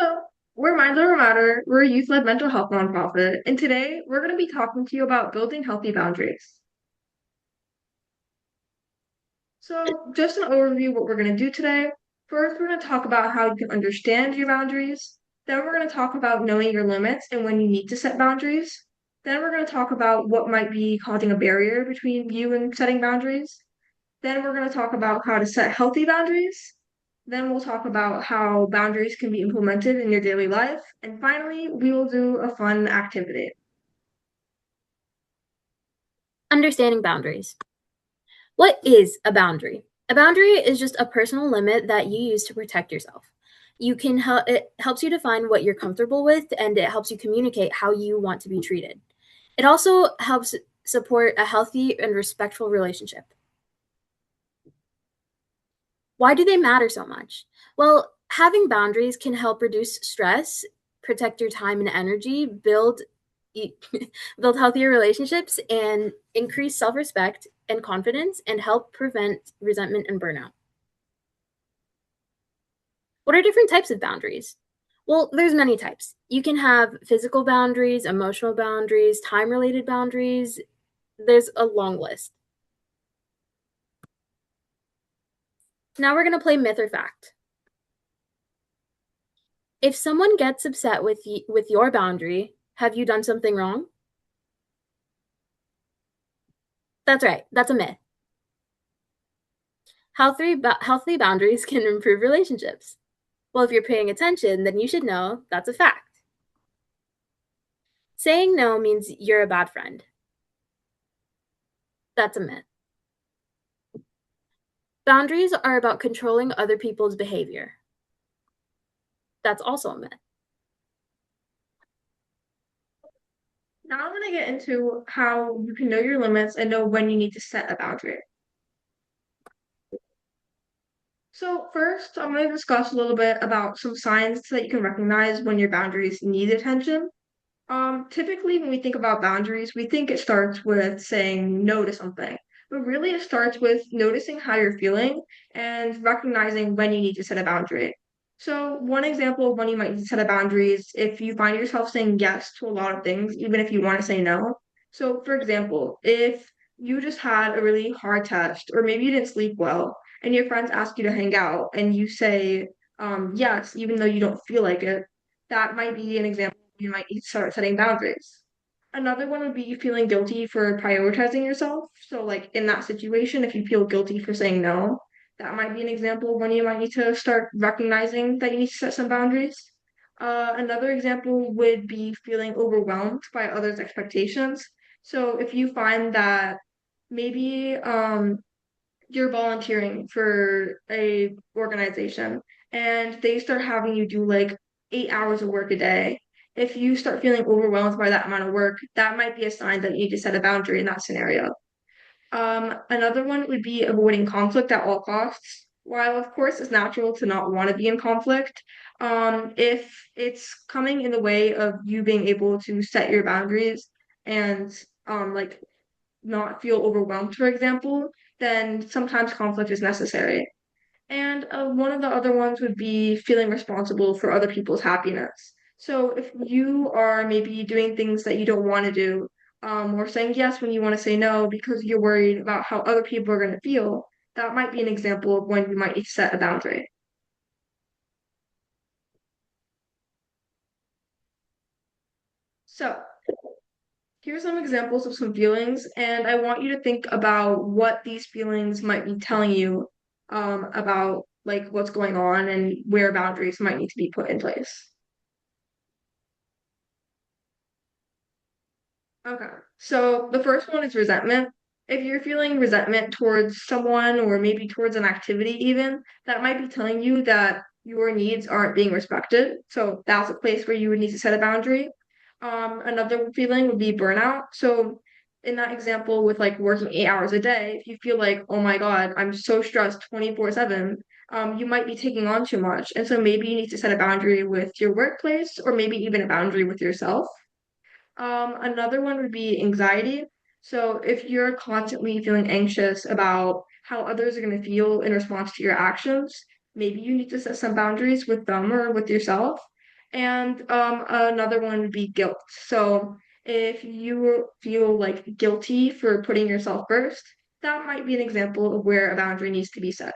Hello, we're Mind Over Matter. We're a youth-led mental health nonprofit, and today we're going to be talking to you about building healthy boundaries. So, just an overview of what we're going to do today. First, we're going to talk about how you can understand your boundaries. Then, we're going to talk about knowing your limits and when you need to set boundaries. Then, we're going to talk about what might be causing a barrier between you and setting boundaries. Then we're going to talk about how to set healthy boundaries. Then we'll talk about how boundaries can be implemented in your daily life. And finally, we will do a fun activity. Understanding boundaries. What is a boundary? A boundary is just a personal limit that you use to protect yourself. It helps you define what you're comfortable with, and it helps you communicate how you want to be treated. It also helps support a healthy and respectful relationship. Why do they matter so much? Well, having boundaries can help reduce stress, protect your time and energy, build healthier relationships, and increase self-respect and confidence, and help prevent resentment and burnout. What are different types of boundaries? Well, there's many types. You can have physical boundaries, emotional boundaries, time-related boundaries. There's a long list. Now we're going to play myth or fact. If someone gets upset with your boundary, have you done something wrong? That's right. That's a myth. Healthy boundaries can improve relationships. Well, if you're paying attention, then you should know that's a fact. Saying no means you're a bad friend. That's a myth. Boundaries are about controlling other people's behavior. That's also a myth. Now I'm going to get into how you can know your limits and know when you need to set a boundary. So, first, I'm going to discuss a little bit about some signs that you can recognize when your boundaries need attention. Typically, when we think about boundaries, we think it starts with saying no to something, but really it starts with noticing how you're feeling and recognizing when you need to set a boundary. So, one example of when you might need to set a boundary is if you find yourself saying yes to a lot of things, even if you want to say no. So, for example, if you just had a really hard test, or maybe you didn't sleep well, and your friends ask you to hang out, and you say yes, even though you don't feel like it, that might be an example you might need to start setting boundaries. Another one would be feeling guilty for prioritizing yourself. So, like in that situation, if you feel guilty for saying no, that might be an example when you might need to start recognizing that you need to set some boundaries. Another example would be feeling overwhelmed by others' expectations. So, if you find that maybe you're volunteering for a organization and they start having you do like 8 hours of work a day, if you start feeling overwhelmed by that amount of work, that might be a sign that you need to set a boundary in that scenario. Another one would be avoiding conflict at all costs. While of course it's natural to not want to be in conflict, if it's coming in the way of you being able to set your boundaries and like not feel overwhelmed, for example, then sometimes conflict is necessary. And one of the other ones would be feeling responsible for other people's happiness. So if you are maybe doing things that you don't want to do, or saying yes when you want to say no because you're worried about how other people are going to feel, that might be an example of when you might need to set a boundary. So here's some examples of some feelings, and I want you to think about what these feelings might be telling you about like what's going on and where boundaries might need to be put in place. Okay, so the first one is resentment. If you're feeling resentment towards someone or maybe towards an activity, even, that might be telling you that your needs aren't being respected. So that's a place where you would need to set a boundary. Another feeling would be burnout. So in that example with like working 8 hours a day, if you feel like, oh my God, I'm so stressed 24/7, you might be taking on too much. And so maybe you need to set a boundary with your workplace or maybe even a boundary with yourself. Another one would be anxiety. So if you're constantly feeling anxious about how others are going to feel in response to your actions, maybe you need to set some boundaries with them or with yourself. And another one would be guilt. So if you feel like guilty for putting yourself first, that might be an example of where a boundary needs to be set.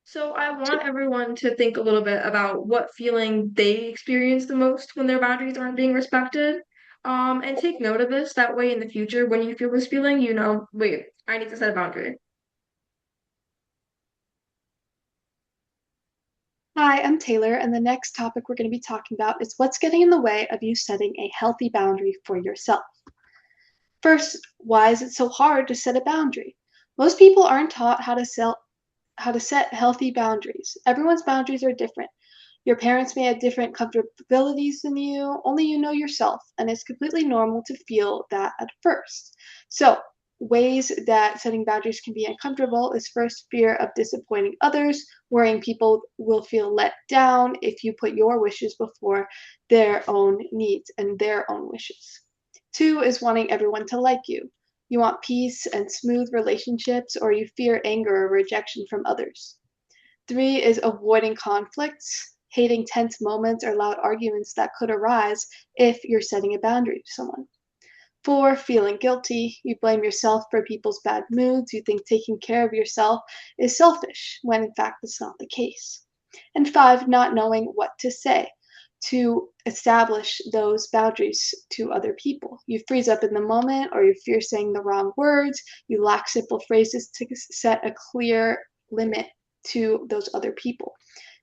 So I want everyone to think a little bit about what feeling they experience the most when their boundaries aren't being respected. And take note of this. That way, in the future, when you feel this feeling, you know, wait, I need to set a boundary. Hi, I'm Taylor, and the next topic we're going to be talking about is what's getting in the way of you setting a healthy boundary for yourself. First, why is it so hard to set a boundary? Most people aren't taught how to set healthy boundaries. Everyone's boundaries are different. Your parents may have different comfortabilities than you, only you know yourself, and it's completely normal to feel that at first. So, ways that setting boundaries can be uncomfortable is first fear of disappointing others, worrying people will feel let down if you put your wishes before their own needs and their own wishes. Two is wanting everyone to like you. You want peace and smooth relationships, or you fear anger or rejection from others. Three is avoiding conflicts, hating tense moments or loud arguments that could arise if you're setting a boundary to someone. Four, feeling guilty. You blame yourself for people's bad moods. You think taking care of yourself is selfish, when in fact that's not the case. And five, not knowing what to say to establish those boundaries to other people. You freeze up in the moment, or you fear saying the wrong words. You lack simple phrases to set a clear limit to those other people.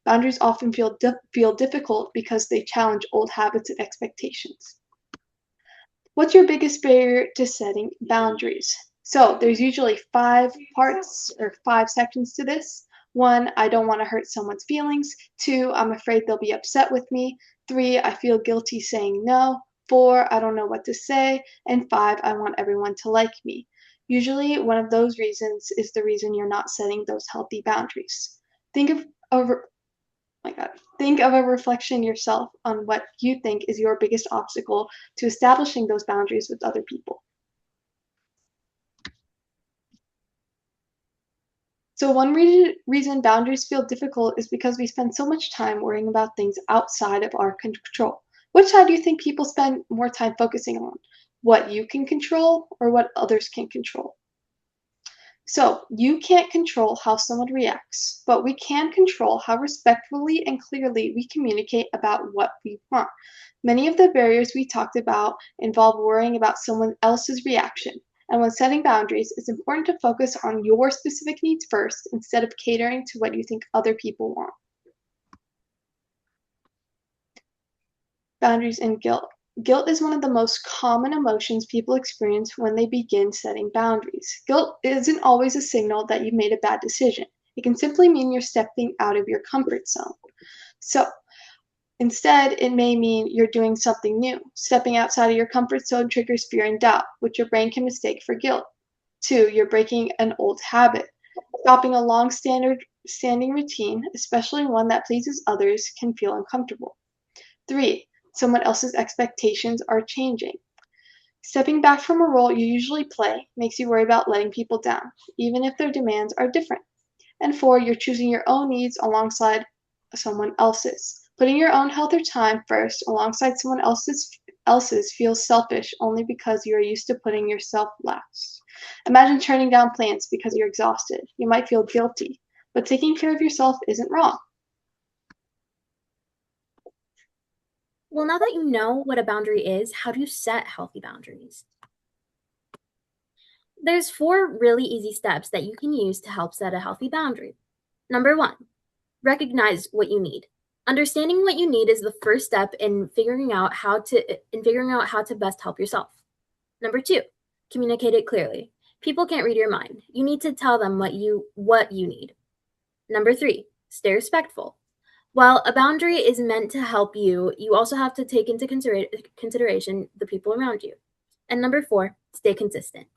Boundaries often feel difficult because they challenge old habits and expectations. What's your biggest barrier to setting boundaries? So there's usually five parts or five sections to this. One, I don't want to hurt someone's feelings. Two, I'm afraid they'll be upset with me. Three, I feel guilty saying no. Four, I don't know what to say. And five, I want everyone to like me. Usually, one of those reasons is the reason you're not setting those healthy boundaries. Think of a my God. Think of a reflection yourself on what you think is your biggest obstacle to establishing those boundaries with other people. So, one reason boundaries feel difficult is because we spend so much time worrying about things outside of our control. Which side do you think people spend more time focusing on? What you can control or what others can control? So, you can't control how someone reacts, but we can control how respectfully and clearly we communicate about what we want. Many of the barriers we talked about involve worrying about someone else's reaction. And when setting boundaries, it's important to focus on your specific needs first instead of catering to what you think other people want. Boundaries and guilt. Guilt is one of the most common emotions people experience when they begin setting boundaries. Guilt isn't always a signal that you've made a bad decision. It can simply mean you're stepping out of your comfort zone. So, instead, it may mean you're doing something new. Stepping outside of your comfort zone triggers fear and doubt, which your brain can mistake for guilt. Two, you're breaking an old habit. Stopping a long standing routine, especially one that pleases others, can feel uncomfortable. Three, someone else's expectations are changing. Stepping back from a role you usually play makes you worry about letting people down, even if their demands are different. And four, you're choosing your own needs alongside someone else's. Putting your own health or time first alongside someone else's feels selfish only because you are used to putting yourself last. Imagine turning down plans because you're exhausted. You might feel guilty, but taking care of yourself isn't wrong. Well, now that you know what a boundary is, how do you set healthy boundaries? There's four really easy steps that you can use to help set a healthy boundary. Number one, recognize what you need. Understanding what you need is the first step in figuring out how to best help yourself. Number two, communicate it clearly. People can't read your mind. You need to tell them what you need. Number three, stay respectful. While a boundary is meant to help you, you also have to take into consideration the people around you. And number four, stay consistent.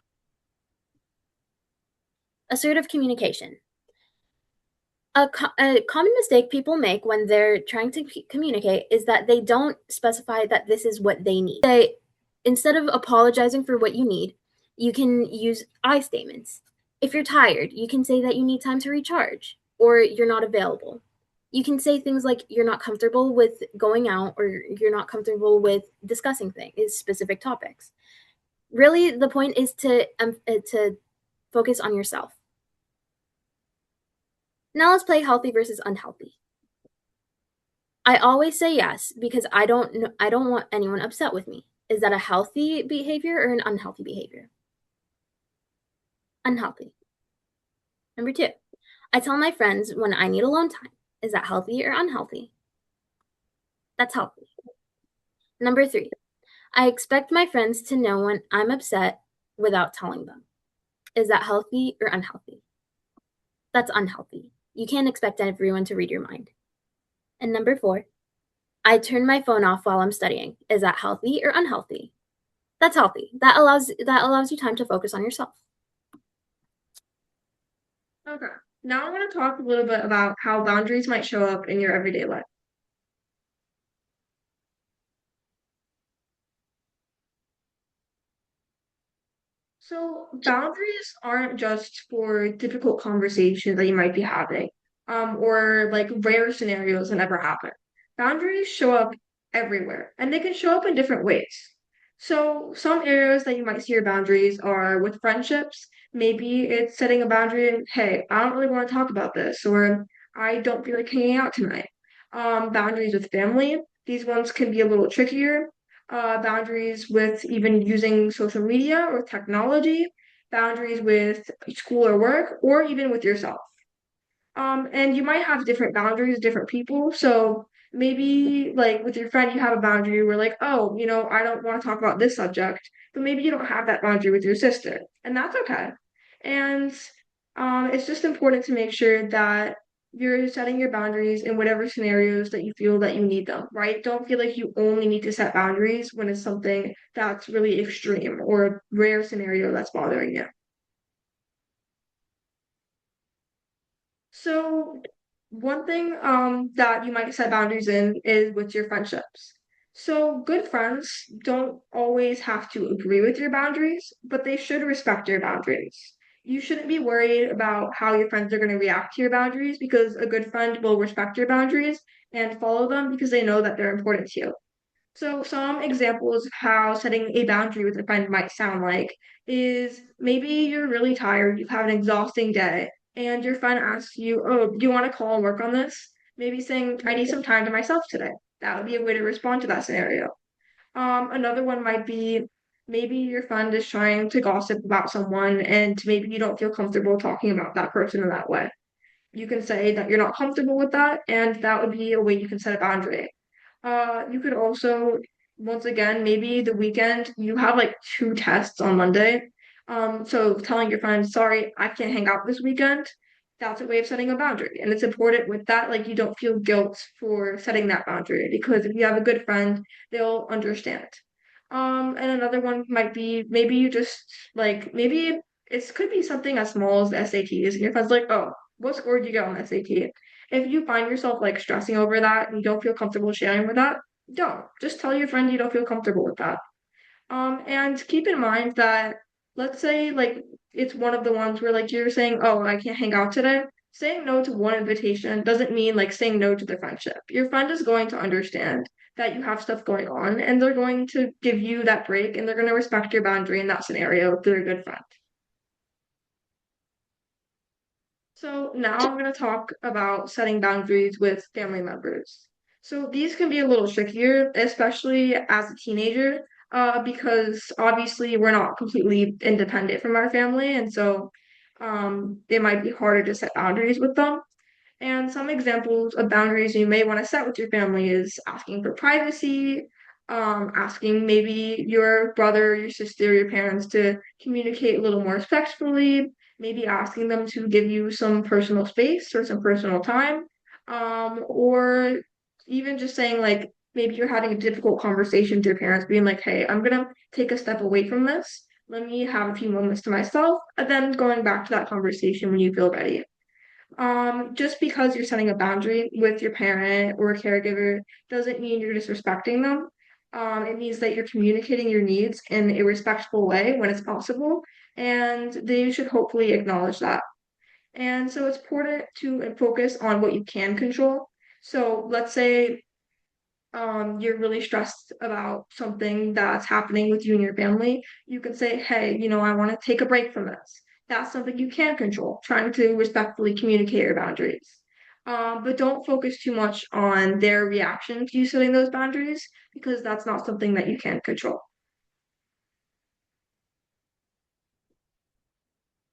Assertive communication. A common mistake people make when they're trying to communicate is that they don't specify that this is what they need. Instead of apologizing for what you need, you can use I statements. If you're tired, you can say that you need time to recharge. or you're not available. You can say things like you're not comfortable with going out or you're not comfortable with discussing things, specific topics. Really, the point is to focus on yourself. Now let's play healthy versus unhealthy. I always say yes because I don't want anyone upset with me. Is that a healthy behavior or an unhealthy behavior? Unhealthy. Number 2, I tell my friends when I need alone time. Is that healthy or unhealthy? That's healthy. Number 3, I expect my friends to know when I'm upset without telling them. Is that healthy or unhealthy? That's unhealthy. You can't expect everyone to read your mind. And number 4, I turn my phone off while I'm studying. Is that healthy or unhealthy? That's healthy. That allows you time to focus on yourself. Okay. Now I want to talk a little bit about how boundaries might show up in your everyday life. So boundaries aren't just for difficult conversations that you might be having, or like rare scenarios that never happen. Boundaries show up everywhere, and they can show up in different ways. So some areas that you might see your boundaries are with friendships. Maybe it's setting a boundary and, hey, I don't really want to talk about this, or I don't feel like hanging out tonight. Boundaries with family. These ones can be a little trickier boundaries with even using social media or technology, boundaries with school or work, or even with yourself. And you might have different boundaries, different people. So maybe like with your friend, you have a boundary where like, oh, I don't want to talk about this subject, but maybe you don't have that boundary with your sister, and that's okay. And it's just important to make sure that you're setting your boundaries in whatever scenarios that you feel that you need them, right? Don't feel like you only need to set boundaries when it's something that's really extreme or a rare scenario that's bothering you. So one thing that you might set boundaries in is with your friendships. So good friends don't always have to agree with your boundaries, but they should respect your boundaries. You shouldn't be worried about how your friends are going to react to your boundaries because a good friend will respect your boundaries and follow them because they know that they're important to you. So, some examples of how setting a boundary with a friend might sound like is maybe you're really tired, you've had an exhausting day, and your friend asks you, oh, do you want to call and work on this? Maybe saying, I need some time to myself today. That would be a way to respond to that scenario. Another one might be maybe your friend is trying to gossip about someone, and maybe you don't feel comfortable talking about that person in that way. You can say that you're not comfortable with that, and that would be a way you can set a boundary. You could also, once again, maybe the weekend, you have like two tests on Monday. So telling your friends, sorry, I can't hang out this weekend, that's a way of setting a boundary. And it's important with that, like you don't feel guilt for setting that boundary because if you have a good friend, they'll understand. And another one might be maybe you just like maybe it could be something as small as the SATs, and your friend's like, oh, what score did you get on the SAT? If you find yourself like stressing over that and you don't feel comfortable sharing with that, don't. Just tell your friend you don't feel comfortable with that. And keep in mind that let's say like it's one of the ones where like you're saying, oh, I can't hang out today. Saying no to one invitation doesn't mean like saying no to the friendship. Your friend is going to understand that you have stuff going on and they're going to give you that break and they're going to respect your boundary in that scenario if they're a good friend. So now I'm going to talk about setting boundaries with family members. So these can be a little trickier, especially as a teenager, because obviously we're not completely independent from our family, and so it might be harder to set boundaries with them. And some examples of boundaries you may want to set with your family is asking for privacy, asking maybe your brother, your sister, your parents to communicate a little more respectfully, maybe asking them to give you some personal space or some personal time, or even just saying like maybe you're having a difficult conversation with your parents, being like, hey, I'm gonna take a step away from this. Let me have a few moments to myself, and then going back to that conversation when you feel ready. Just because you're setting a boundary with your parent or a caregiver doesn't mean you're disrespecting them. It means that you're communicating your needs in a respectful way when it's possible, and they should hopefully acknowledge that. And so it's important to focus on what you can control. So let's say you're really stressed about something that's happening with you and your family, you can say, hey, I want to take a break from this. That's something you can control, trying to respectfully communicate your boundaries. But don't focus too much on their reaction to you setting those boundaries because that's not something that you can control.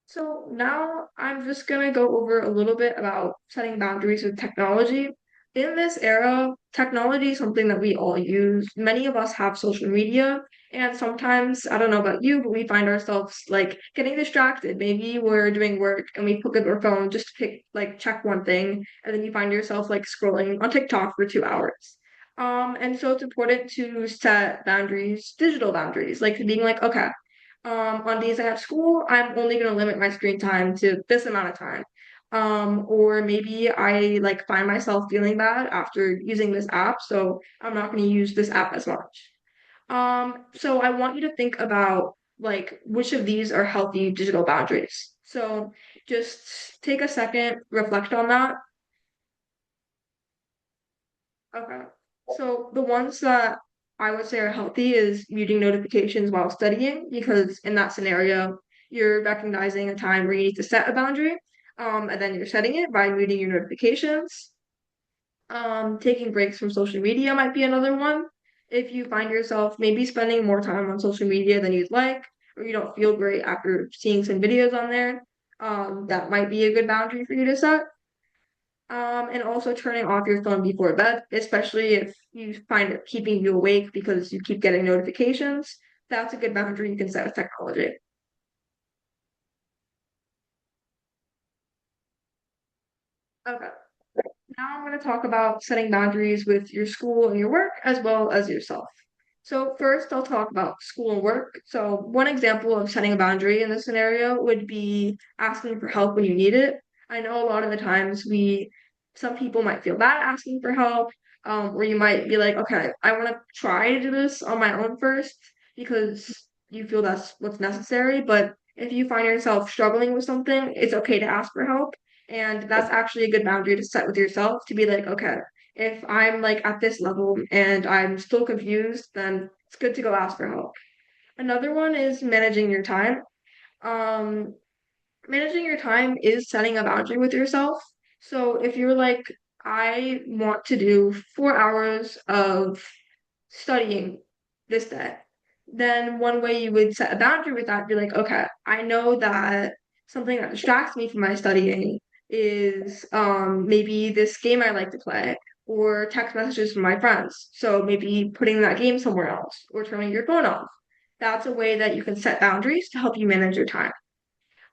So now I'm just gonna go over a little bit about setting boundaries with technology. In this era, technology is something that we all use. Many of us have social media, and sometimes, I don't know about you, but we find ourselves like getting distracted. Maybe we're doing work and we pick up our phone just to check one thing, and then you find yourself like scrolling on TikTok for 2 hours. And so it's important to set boundaries, digital boundaries, like being like, okay, on days I have school, I'm only going to limit my screen time to this amount of time. Or maybe I like find myself feeling bad after using this app, so I'm not going to use this app as much. So I want you to think about like which of these are healthy digital boundaries. So just take a second, reflect on that. Okay. So the ones that I would say are healthy is muting notifications while studying, because in that scenario, you're recognizing a time where you need to set a boundary, and then you're setting it by muting your notifications. Taking breaks from social media might be another one. If you find yourself maybe spending more time on social media than you'd like, or you don't feel great after seeing some videos on there, that might be a good boundary for you to set. And also turning off your phone before bed, especially if you find it keeping you awake because you keep getting notifications. That's a good boundary you can set with technology. Okay. Now I'm going to talk about setting boundaries with your school and your work as well as yourself. So first, I'll talk about school and work. So one example of setting a boundary in this scenario would be asking for help when you need it. I know a lot of the times some people might feel bad asking for help, or you might be like, okay, I want to try to do this on my own first because you feel that's what's necessary. But if you find yourself struggling with something, it's okay to ask for help. And that's actually a good boundary to set with yourself to be like, okay, if I'm like at this level and I'm still confused, then it's good to go ask for help. Another one is managing your time. Um, Managing your time is setting a boundary with yourself. So if you're like, I want to do 4 hours of studying this day, then one way you would set a boundary with that, be like, okay, I know that something that distracts me from my studying is maybe this game I like to play or text messages from my friends. So maybe putting that game somewhere else or turning your phone off. That's a way that you can set boundaries to help you manage your time.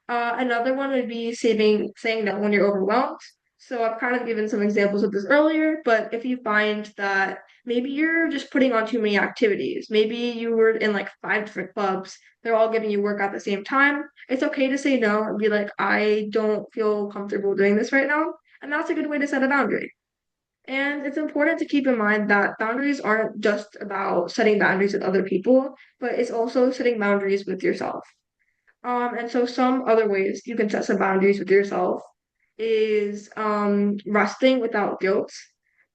Another one would be saying no when you're overwhelmed. So I've kind of given some examples of this earlier, but if you find that maybe you're just putting on too many activities, maybe you were in like 5 different clubs, they're all giving you work at the same time, it's okay to say no and be like, I don't feel comfortable doing this right now. And that's a good way to set a boundary. And it's important to keep in mind that boundaries aren't just about setting boundaries with other people, but it's also setting boundaries with yourself. And so some other ways you can set some boundaries with yourself is resting without guilt.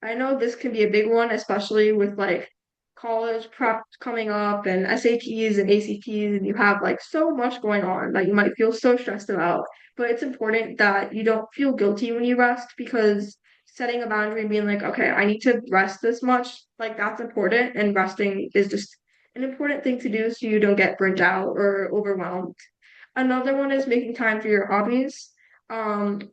I know this can be a big one, especially with like college prep coming up and SATs and ACTs, and you have like so much going on that you might feel so stressed about. But it's important that you don't feel guilty when you rest because setting a boundary and being like, okay, I need to rest this much, like that's important, and resting is just an important thing to do so you don't get burnt out or overwhelmed. Another one is making time for your hobbies. Um,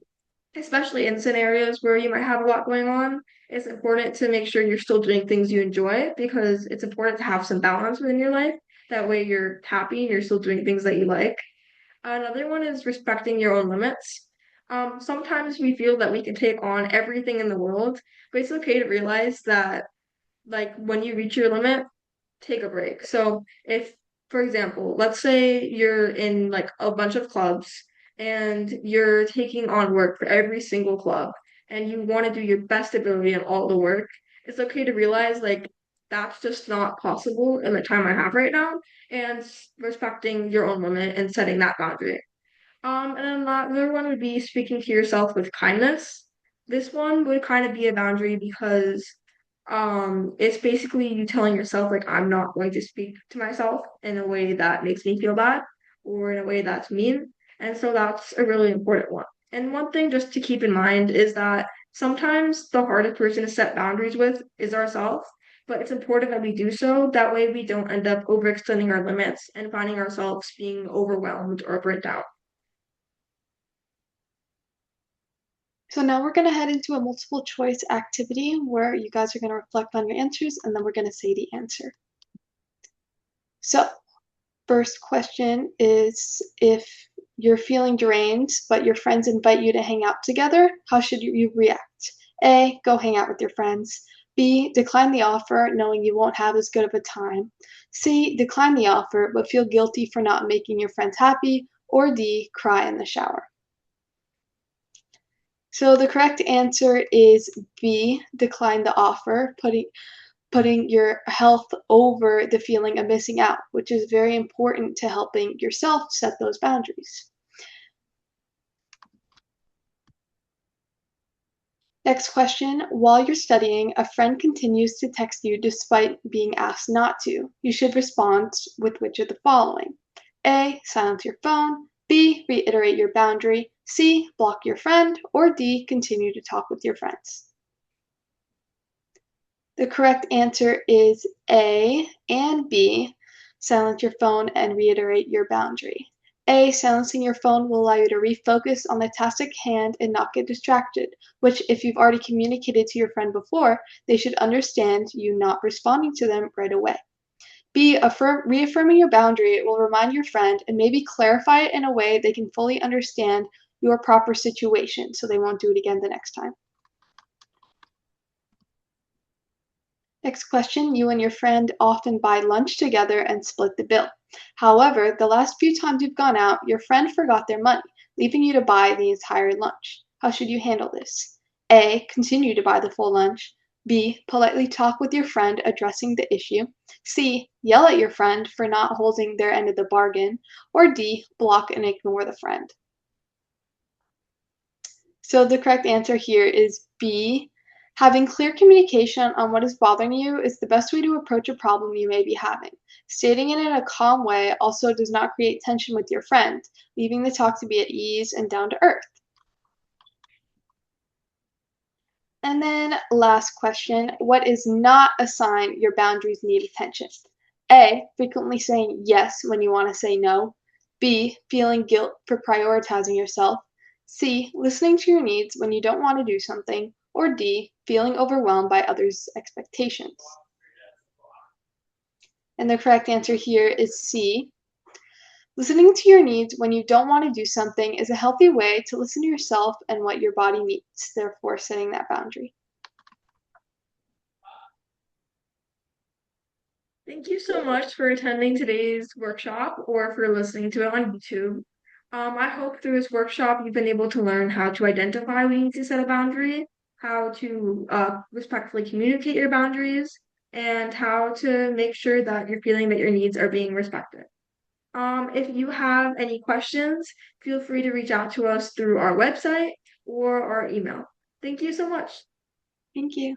Especially in scenarios where you might have a lot going on, it's important to make sure you're still doing things you enjoy because it's important to have some balance within your life. That way you're happy and you're still doing things that you like. Another one is respecting your own limits. Sometimes we feel that we can take on everything in the world, but it's okay to realize that like when you reach your limit, take a break. So if, for example, let's say you're in like a bunch of clubs and you're taking on work for every single club and you want to do your best ability on all the work, it's okay to realize like that's just not possible in the time I have right now and respecting your own limit and setting that boundary. And then another one would be speaking to yourself with kindness. This one would kind of be a boundary because it's basically you telling yourself like I'm not going to speak to myself in a way that makes me feel bad or in a way that's mean. And so that's a really important one. And one thing just to keep in mind is that sometimes the hardest person to set boundaries with is ourselves, but it's important that we do so. That way we don't end up overextending our limits and finding ourselves being overwhelmed or burnt out. So now we're going to head into a multiple choice activity where you guys are going to reflect on your answers and then we're going to say the answer. So, first question is if you're feeling drained but your friends invite you to hang out together, how should you react? A, go hang out with your friends. B, decline the offer knowing you won't have as good of a time. C, decline the offer but feel guilty for not making your friends happy. Or D, cry in the shower. So the correct answer is B, decline the offer, putting your health over the feeling of missing out, which is very important to helping yourself set those boundaries. Next question. While you're studying, a friend continues to text you despite being asked not to. You should respond with which of the following? A, silence your phone. B, reiterate your boundary. C, block your friend. Or D, continue to talk with your friends. The correct answer is A and B, silence your phone and reiterate your boundary. A, silencing your phone will allow you to refocus on the task at hand and not get distracted, which if you've already communicated to your friend before, they should understand you not responding to them right away. B, reaffirming your boundary will remind your friend and maybe clarify it in a way they can fully understand your proper situation so they won't do it again the next time. Next question, you and your friend often buy lunch together and split the bill. However, the last few times you've gone out, your friend forgot their money, leaving you to buy the entire lunch. How should you handle this? A, continue to buy the full lunch. B, politely talk with your friend addressing the issue. C, yell at your friend for not holding their end of the bargain. Or D, block and ignore the friend. So the correct answer here is B. Having clear communication on what is bothering you is the best way to approach a problem you may be having. Stating it in a calm way also does not create tension with your friend, leaving the talk to be at ease and down to earth. And then last question, what is not a sign your boundaries need attention? A, frequently saying yes when you want to say no. B, feeling guilt for prioritizing yourself. C, listening to your needs when you don't want to do something. Or D, feeling overwhelmed by others' expectations. And the correct answer here is C. Listening to your needs when you don't want to do something is a healthy way to listen to yourself and what your body needs, therefore setting that boundary. Thank you so much for attending today's workshop or for listening to it on YouTube. I hope through this workshop you've been able to learn how to identify when you need to set a boundary, how to respectfully communicate your boundaries, and how to make sure that you're feeling that your needs are being respected. If you have any questions, feel free to reach out to us through our website or our email. Thank you so much. Thank you.